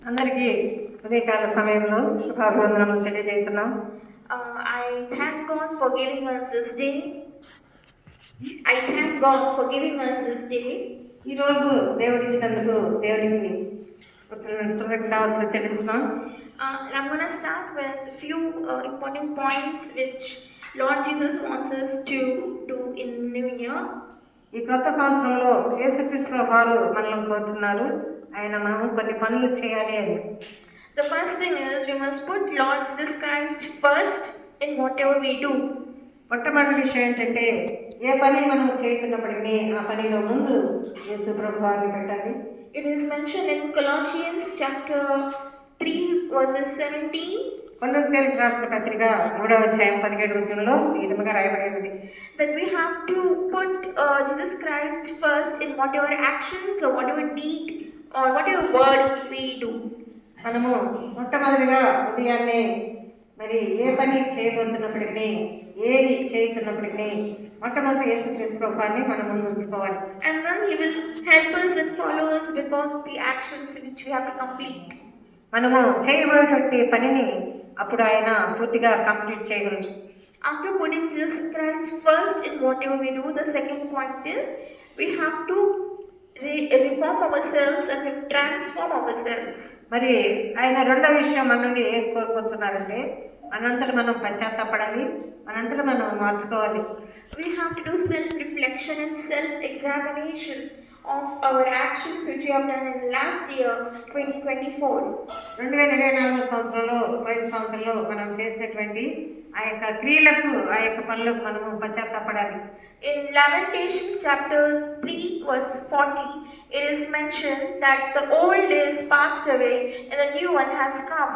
అందరికీ ఉదయకాల సమయంలో శుభాభివందనములు తెలియజేస్తున్నాం. I thank God for giving us this day. I thank God for giving us this day. ఈరోజు దేవుడిచ్చినందుకు దేవుడికి కృతజ్ఞతాస్తుతులు చెల్లిస్తున్నాం. I'm going to start with a few important points which Lord Jesus wants us to do in New Year. ఈ కొత్త సంవత్సరంలో యేసుక్రీస్తు వారు మనల్ని కోరుతున్నారు, ఆయన మనం కొన్ని పనులు చేయాలి అని. The first thing is we must put Lord Jesus Christ first in whatever we do. మొట్టమొదటి విషయం ఏంటంటే ఏ పని మనం చేస్తున్నప్పటికీ ఆ పనిలో ముందు యేసు ప్రభు వారిని పెట్టాలి. It is mentioned in Colossians chapter 3 verses 17. కొలొస్సీయులకు రాసిన పత్రిక 3వ అధ్యాయం 17వ వచనంలో ఈ విధంగా రాయబడింది that we have to put Jesus Christ first in whatever actions or whatever deed or whatever word we do. మనము మొట్టమొదటిగా ఉదయాన్నే మరి ఏ పని చేయబోతున్నప్పటికీ ఏది చేస్తున్నప్పటికీ మొట్టమొదటి యేసుక్రీస్తు ప్రభువాన్ని మనం ముందు ఉంచుకోవాలి. And then he will help us and follow us before the actions which we have to complete. మనము చేయబోయేటువంటి పనిని అప్పుడు ఆయన పూర్తిగా కంప్లీట్ చేయగలరు. After putting Jesus Christ first in whatever we do, the second point is we have to reform ourselves and transform ourselves. మరి ఆయన రెండో విషయం మన నుండి ఏం కోరుకుంటున్నారంటే మనంతటా మనం పశ్చాత్తాపడాలి, మనంతటా మనం మార్చుకోవాలి. We have to do self-reflection and self-examination of our actions which we have done in last year 2024. 2024 సంవత్సరంలో 5 సంవత్సరంలో మనం చేసినటువంటి ఆ యొక్క క్రియలకు ఆ యొక్క పనులకు మనము పశ్చాత్తాపడాలి. In Lamentations chapter 3 verse 40 it is mentioned that the old is passed away and the new one has come.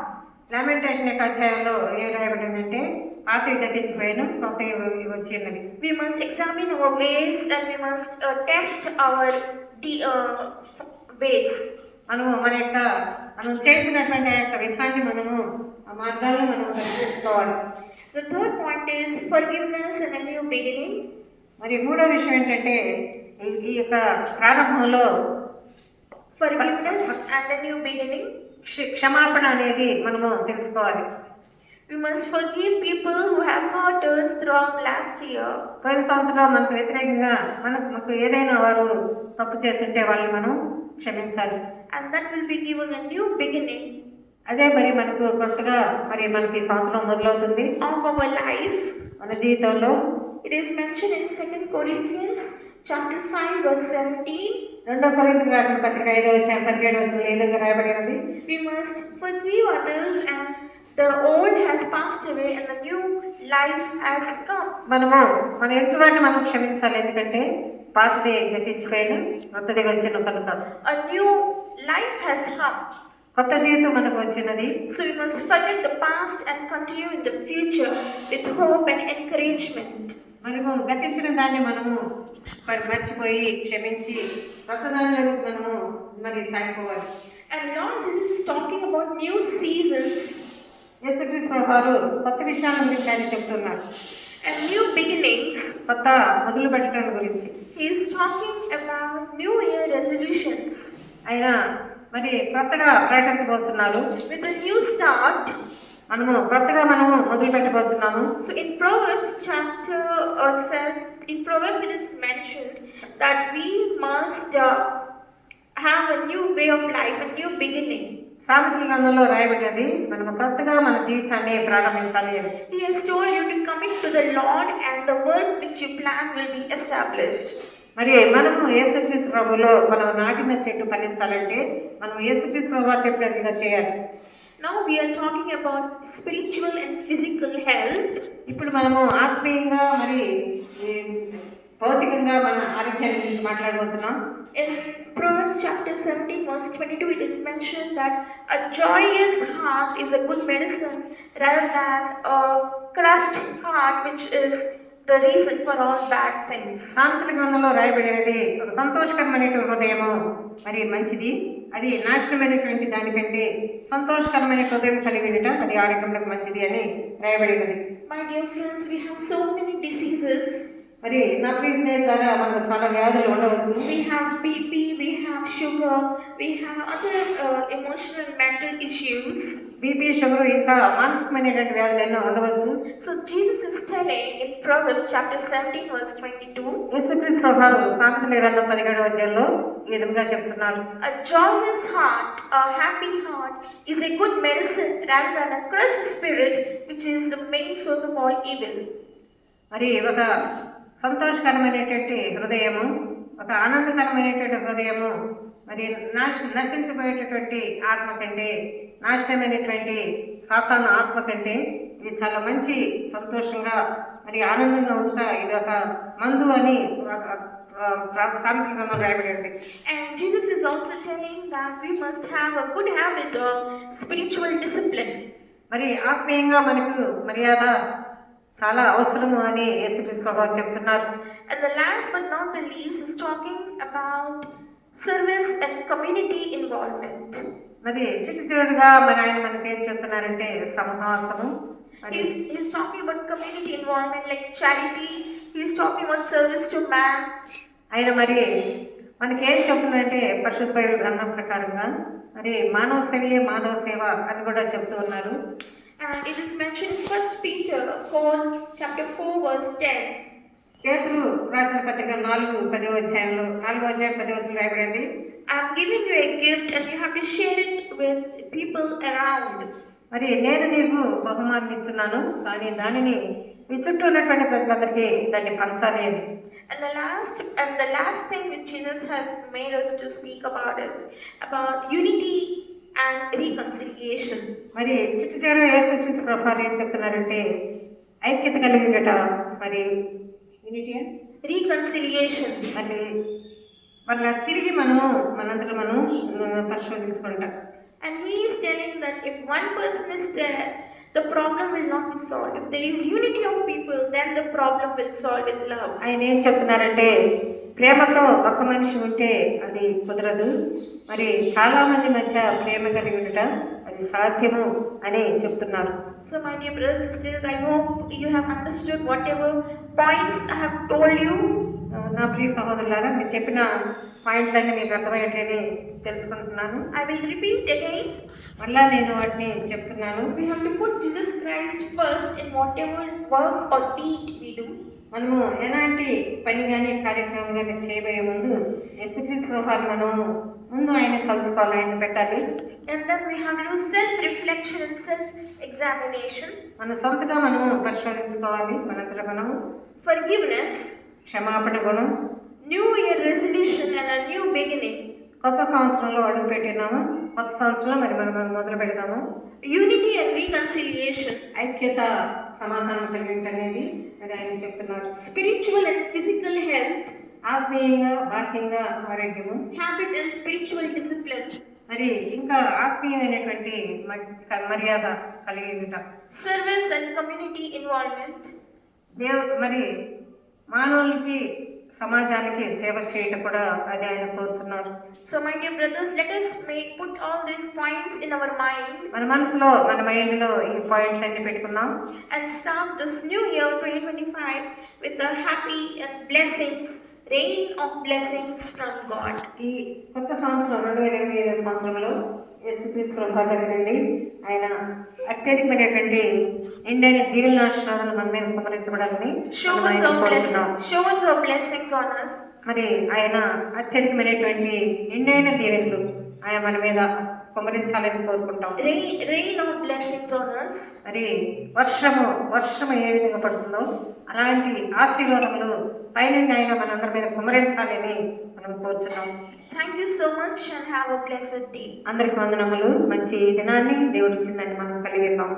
Lamentation యొక్క అధ్యాయంలో ఏం రాయబడిందంటే పాతవి గతించిపోయిన కొత్తవి వచ్చినవి. We must examine our ways and we must test our ways. మనం చేసినటువంటి ఆ యొక్క విధానాన్ని మనము ఆ మార్గాలను మనం పరిశీలించుకోవాలి. The third point is forgiveness and a new beginning. మరి మూడో విషయం ఏంటంటే ఈ యొక్క ప్రారంభంలో forgiveness and a new beginning. క్షమాపణ అనేది మనము తెలుసుకోవాలి. We must forgive people who have hurt us throughout last year. పోయిన సంవత్సరం మనకు వ్యతిరేకంగా మనకు ఏదైనా వారు తప్పు చేస్తుంటే వాళ్ళని మనం క్షమించాలి. And that will be given a new beginning. అదే మరి మనకు కొత్తగా మరి మనకి సంవత్సరం మొదలవుతుంది of our life. మన జీవితంలో It is mentioned in 2 Corinthians chapter 5 verse 17. 2 కొరింథీయులకు రాసిన పత్రిక 5వ అధ్యాయం 17వ వచనంలో ఏ విధంగా రాయబడినది? We must forgive others and the old has passed away and the new life has come. మన ఎదుటివారిని మనం క్షమించాలి, ఎందుకంటే పాతది గతించిపోయిన కొత్తది వచ్చిన కనుక. A new life has come. కొత్త జీవితం మనకు వచ్చినది. So we must forget the past and continue in the future with hope and encouragement. మనము గతించిన దాన్ని మనము మర్చిపోయి క్షమించి కొత్త దానిలో మనము మరి సాగిపోవాలి. And Lord Jesus is talking about new seasons. యేసుక్రీస్తు ప్రభువారు కొత్త విషయాల గురించి ఆయన చెప్తున్నారు. And new beginnings. కొత్త మొదలు పెట్టడం గురించి. He is talking about New Year resolutions. ఆయన మరి కొత్తగా ప్రకటించబోతున్నారు. With a new start. కొత్తగా మొదలు పెట్టబోతున్నాము. So in Proverbs chapter 7, in Proverbs it is mentioned that we must have a new way of life, a new beginning. సామెతల గ్రంథంలో రాయబడినది మనము కొత్తగా మన జీవితాన్ని ప్రారంభించాలి అని. He has told you to commit to the Lord and the work which you plan will be established. మరి మనము యేసుక్రీస్తు ప్రభువులో మనం నాటిన చెట్టు ఫలించాలంటే మనం యేసుక్రీస్తు ప్రభువు చెప్పినట్టుగా చేయాలి. Now we are talking about spiritual and physical health. ఇప్పుడు మనము ఆత్మీయంగా మరి భౌతికంగా మన ఆరోగ్యాన్ని గురించి మాట్లాడబోతున్నాం. In Proverbs chapter 17 verse 22 it is mentioned that a joyous heart is a good medicine rather than a crushed heart which is the reason for all bad things. సామెతల గ్రంథంలో రాయబడినది ఒక సంతోషకరమైనటువంటి హృదయము మరి మంచిది, అది నాశనమైనటువంటి దానికంటే సంతోషకరమైన హృదయం కలిగి ఉండటం అది ఆరోగ్యంలోకి మంచిది అని రాయబడినది. My dear friends, we have so many diseases. మరి నా ప్రియ స్నేహితులారా మనకు చాలా వ్యాధులు ఉండవచ్చు. We have BP, we have sugar, we have other emotional and issues. BP, sugar, ఇంకా మానసికమైనటువంటి వ్యాధులు ఎన్నో ఉండవచ్చు. So Jesus is telling in Proverbs chapter 17 verse 22, యేసుక్రీస్తు ప్రభువారు సామెతల గ్రంథం 17వ అధ్యాయంలో ఈ విధంగా చెప్తున్నారు. a joyous heart, a happy heart is a good medicine rather than a crushed spirit, which is the main source of all evil. మరి ఒక సంతోషకరమైనటువంటి హృదయము, ఒక ఆనందకరమైనటువంటి హృదయము మరి నశించిపోయేటటువంటి ఆత్మ కంటే, నాశనమైనటువంటి సాతాను ఆత్మ కంటే ఇది చాలా మంచి సంతోషంగా మరి ఆనందంగా ఉంచట ఇది ఒక మందు అని సామెతల గ్రంథం రాయబడింది. And Jesus is also telling that we must have a good habit of spiritual discipline. మరి ఆత్మీయంగా మనకు మర్యాద చాలా అవసరము అని యేసుక్రీస్తు ప్రభువారు చెప్తున్నారు. And the last but not the least is talking about service and community involvement. మరి చివరిగా మరి ఆయన మనకి ఏం చెప్తున్నారంటే సహవాసము. మరి He's talking about community involvement like charity. He's talking about service to man. ఆయన మరి మనకి ఏం చెప్తున్నారంటే పరిశుద్ధ బైబిల్ గ్రంథం ప్రకారంగా మరి మానవ సేవయే మాధవ సేవ అని కూడా చెప్తూ ఉన్నారు. And it is mentioned in 1 Peter 4 chapter 4 verse 10. పేతురు రాసిన పత్రిక 4:10 అధ్యాయంలో 4వ అధ్యాయం 10వ వచనం రాయబడింది. I am giving you a gift and you have to share it with people around. మరి నేను నీకు బహుమానం ఇస్తున్నాను, కానీ దానిని మీ చుట్టూ ఉన్నటువంటి ప్రజలందరికీ దాన్ని పంచాలి అని. And the last thing which Jesus has made us to speak about is about unity and reconciliation. మరి చివరి యేసుక్రీస్తు ప్రభువారు ఏం చెప్తున్నారంటే ఐక్యత కలిగి ఉండట, మరి యూనిటీ అండ్ Reconciliation. మరి మళ్ళీ తిరిగి మనందరూ మనం పరిశోధించుకుంటాం. And he is telling that if one person is there, the problem will not be solved. If there is unity of people, then the problem will solve with love. ఆయన ఏం చెప్తున్నారంటే ప్రేమతో ఒక మనిషి ఉంటే అది కుదరదు, మరి చాలా మంది మధ్య ప్రేమ కలిగి ఉండట అది సాధ్యము అని చెప్తున్నారు. So my dear brothers and sisters, I hope you have understood whatever points I have told you. నా ప్రియ సహోదరులారా, మీరు చెప్పిన పాయింట్లన్నీ మీకు అర్థమయ్యేటని తెలుసుకుంటున్నాను. I will repeat again. మళ్ళా నేను వాటిని చెప్తున్నాను. We have to put Jesus Christ first in whatever work or deed we do. మనము ఎలాంటి పని కానీ కార్యక్రమం కానీ చేయబోయే ముందు యేసుక్రీస్తు ప్రభువారిని మనము ముందు ఆయన తలుచుకోవాలి, ఆయన పెట్టాలి. And then we have to do self-reflection and self-examination. మన సొంతగా మనము పరిశోధించుకోవాలి. మనంతట మనము Forgiveness, క్షమాపణ గుణం, New Year resolution and a new beginning. కొత్త సంవత్సరంలో అడుగు పెట్టినాము, కొత్త సంవత్సరంలో మరి మనం మొదలు పెడతాము. Unity and reconciliation. ఐక్యత, సమాధానం కలిగి అనేది మరి ఆయన చెప్తున్నారు. Spiritual and physical health. ఆత్మీయంగా బాహ్యంగా ఆరోగ్యము. Habit and spiritual discipline. మరి ఇంకా ఆత్మీయమైనటువంటి మర్యాద కలిగి ఉంటాం. Service and community involvement. మరి మానవులకి సమాజానికి సేవ చేయటం కూడా అది ఆయన కోరుతున్నారు. So my dear brothers, let us put all these points in our mind. మన మనసులో, మన మైండ్లో ఈ పాయింట్లన్నీ పెట్టుకుందాం. And start this new year 2025 with the happy and blessings, rain of blessings from God. ఈ కొత్త సంవత్సరం 2025 సంవత్సరంలో యేసుక్రీస్తు ప్రభువారి దగ్గర నుండి ఆయన అత్యధికమైనటువంటి ఎండైన దీవెనల ఆశీర్వాదాలు మన మీద కుమరించబడాలని Showers of blessings on us. మరి ఆయన అత్యధికమైనటువంటి ఎండైన దీవెనలు ఆయన మన మీద కుమరించాలని కోరుకుంటాం. Rain of blessings on us. మరి వర్షము ఏ విధంగా పడుతుందో అలాంటి ఆశీర్వాదములు పైనుండి ఆయన మనందరి మీద కుమరించాలని మనం కోరుచున్నాం. Thank you so much and have a blessed day. అందరికి వందనములు. మంచి దినాన్ని దేవుడి ఇచ్చిందని మనం కలిగిద్దాం.